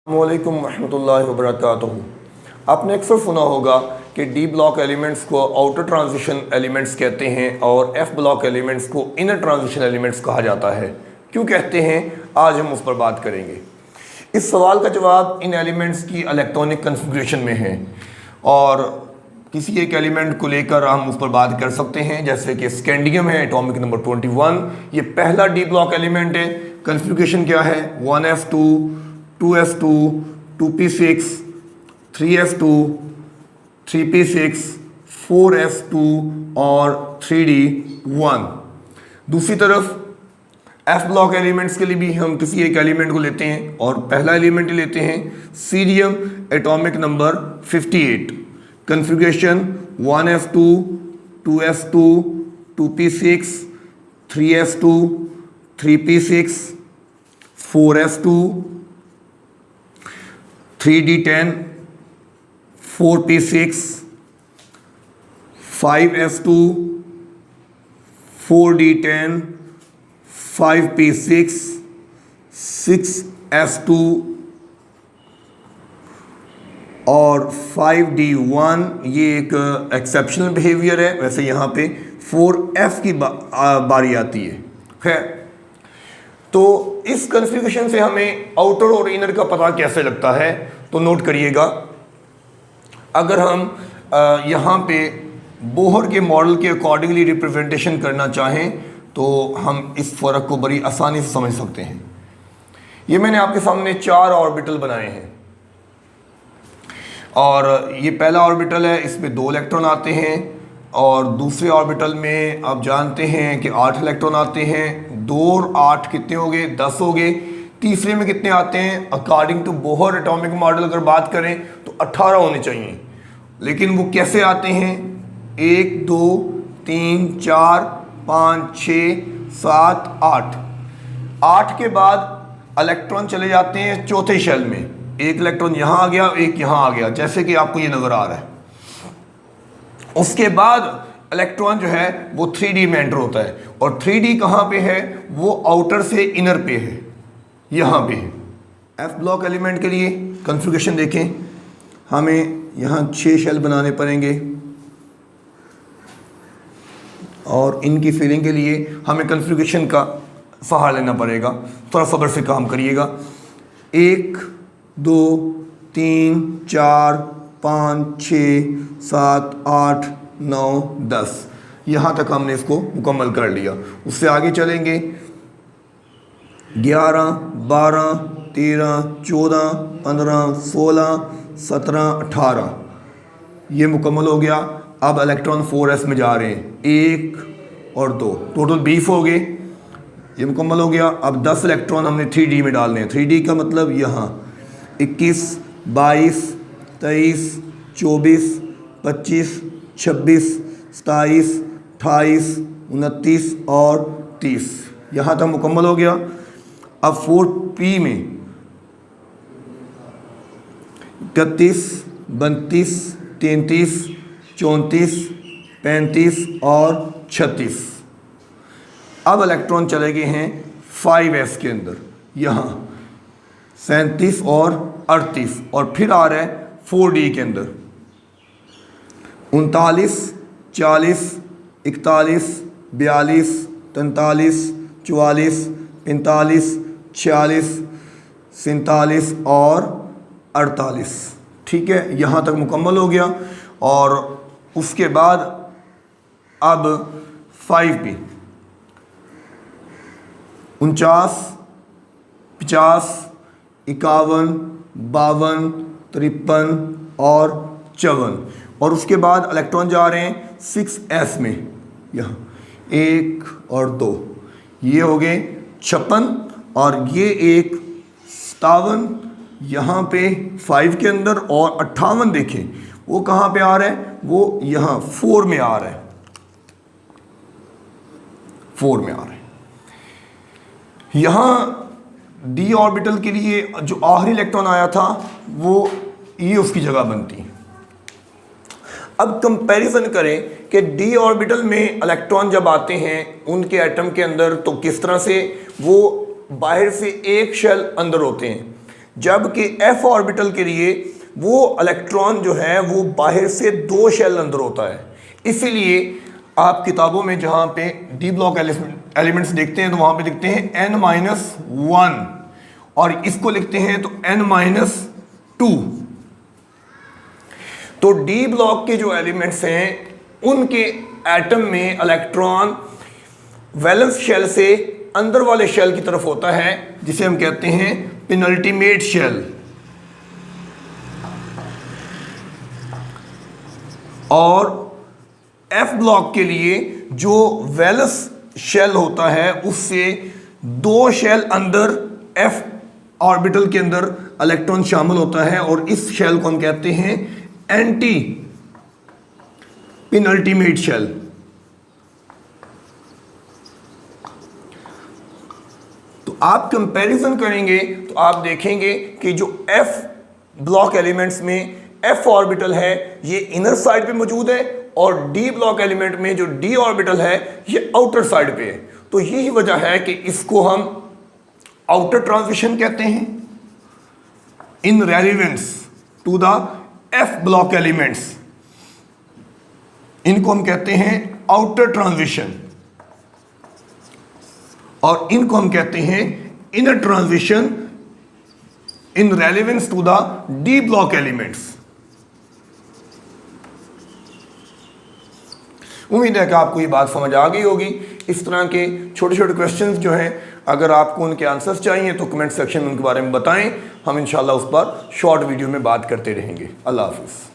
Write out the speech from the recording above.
अस्सलामुअलैकुम रहमतुल्लाहि व बरकातुहू। आपने अक्सर सुना होगा कि डी ब्लॉक एलिमेंट्स को आउटर ट्रांजिशन एलिमेंट्स कहते हैं और एफ ब्लॉक एलिमेंट्स को इनर ट्रांजिशन एलिमेंट्स कहा जाता है। क्यों कहते हैं, आज हम उस पर बात करेंगे। इस सवाल का जवाब इन एलिमेंट्स की इलेक्ट्रॉनिक कन्फिग्रेशन में है और किसी एक एलिमेंट को लेकर हम उस पर बात कर सकते हैं। जैसे कि स्कैंडियम है, एटॉमिक नंबर 21, ये पहला डी ब्लॉक एलिमेंट है। कन्फिग्रेशन क्या है? 1s2, 2s2, 2p6, 3s2, 3p6, 4s2 और 3d1। दूसरी तरफ एफ ब्लॉक एलिमेंट्स के लिए भी हम किसी एक एलिमेंट को लेते हैं और पहला एलिमेंट लेते हैं cerium, atomic number 58। Configuration 1s2, 2s2, 2p6, 3s2, 3p6, 4s2, 3d10, 4p6, 5s2, 4d10, 5p6, 6s2 और 5d1। ये एक एक्सेप्शनल बिहेवियर है। वैसे यहाँ पे 4f की बारी आती है। खैर, तो इस कन्फिग्रेशन से हमें आउटर और इनर का पता कैसे लगता है, तो नोट करिएगा। अगर हम यहाँ पे बोहर के मॉडल के अकॉर्डिंगली रिप्रेजेंटेशन करना चाहें तो हम इस फ़र्क को बड़ी आसानी से समझ सकते हैं। ये मैंने आपके सामने 4 ऑर्बिटल बनाए हैं और ये पहला ऑर्बिटल है, इसमें 2 इलेक्ट्रॉन आते हैं और दूसरे ऑर्बिटल में आप जानते हैं कि 8 इलेक्ट्रॉन आते हैं। 2 और 8 कितने हो गए? 10 हो गए। तीसरे में कितने आते हैं? According to Bohr atomic model अगर बात करें तो 18 होने चाहिए, लेकिन वो कैसे आते हैं? 1 2 3 4 5 6 7 8। 8 के बाद इलेक्ट्रॉन चले जाते हैं चौथे शेल में। एक इलेक्ट्रॉन यहाँ आ गया, एक यहाँ आ गया, जैसे कि आपको ये नज़र आ रहा है। उसके बाद इलेक्ट्रॉन जो है वो 3D में एंटर होता है और 3D कहाँ पे है? वो आउटर से इनर पे है, यहाँ पे है। एफ ब्लॉक एलिमेंट के लिए कन्फिग्रेशन देखें, हमें यहाँ 6 शेल बनाने पड़ेंगे और इनकी फिलिंग के लिए हमें कन्फिग्रेशन का सहारा लेना पड़ेगा। थोड़ा सब्र से काम करिएगा। 1 2 3 4 5 6 7 8 9 10, यहाँ तक हमने इसको मुकम्मल कर लिया। उससे आगे चलेंगे 11 12 13 14 15 16 17 18, ये मुकम्मल हो गया। अब इलेक्ट्रॉन 4s में जा रहे हैं, 1 और 2, टोटल 20 हो गए। ये मुकम्मल हो गया। अब 10 इलेक्ट्रॉन हमने 3D में डालने हैं। 3D का मतलब यहाँ 21 22 23 24 25 26 27 28 29 और 30, यहाँ तक मुकम्मल हो गया। अब 4p में 31 32 33 34 35 और 36। अब इलेक्ट्रॉन चले गए हैं 5s के अंदर, यहाँ 37 और 38, और फिर आ रहा है 4D के अंदर 39 40 41 42 43 44 45 46 47 और 48। ठीक है, यहाँ तक मुकम्मल हो गया। और उसके बाद अब 5p 49 50 51 52 53 और 54, और उसके बाद इलेक्ट्रॉन जा रहे हैं 6s में, यहाँ 1 और 2, ये हो गए 56 और ये एक 57 यहाँ पे 5 के अंदर, और 58 देखें वो कहाँ पे आ रहा है? वो यहाँ 4 में आ रहा है, 4 में आ रहा है। यहाँ d ऑर्बिटल के लिए जो आखिरी इलेक्ट्रॉन आया था वो ये उसकी जगह बनती है। अब कंपैरिजन करें कि d ऑर्बिटल में इलेक्ट्रॉन जब आते हैं उनके एटम के अंदर तो किस तरह से वो बाहर से एक शेल अंदर होते हैं, जबकि एफ ऑर्बिटल के लिए वो इलेक्ट्रॉन जो है वो बाहर से 2 शेल अंदर होता है। इसीलिए आप किताबों में जहाँ पे डी ब्लॉक एलिमेंट्स देखते हैं तो वहाँ पे लिखते हैं n-1 और इसको लिखते हैं तो n-2। तो डी ब्लॉक के जो एलिमेंट्स हैं उनके एटम में इलेक्ट्रॉन वैलेंस शेल से अंदर वाले शेल की तरफ होता है जिसे हम कहते हैं पेनल्टीमेट शेल। और एफ ब्लॉक के लिए जो वैलेंस शेल होता है उससे 2 शेल अंदर एफ ऑर्बिटल के अंदर इलेक्ट्रॉन शामिल होता है और इस शेल को हम कहते हैं एंटी पेनल्टीमेट शेल। तो आप कंपैरिजन करेंगे तो आप देखेंगे कि जो एफ ब्लॉक एलिमेंट्स में एफ ऑर्बिटल है ये इनर साइड पे मौजूद है और डी ब्लॉक एलिमेंट में जो डी ऑर्बिटल है ये आउटर साइड पे है। तो यही वजह है कि इसको हम आउटर ट्रांजिशन कहते हैं in relevance to the F block elements. इनको हम कहते हैं आउटर ट्रांजिशन और इनको हम कहते हैं inner transition in relevance to the d block elements. उम्मीद है कि आपको ये बात समझ आ गई होगी। इस तरह के छोटे छोटे क्वेश्चंस जो हैं अगर आपको उनके आंसर्स चाहिए तो कमेंट सेक्शन में उनके बारे में बताएं। हम इंशाल्लाह उस पर शॉर्ट वीडियो में बात करते रहेंगे। अल्लाह हाफिज़।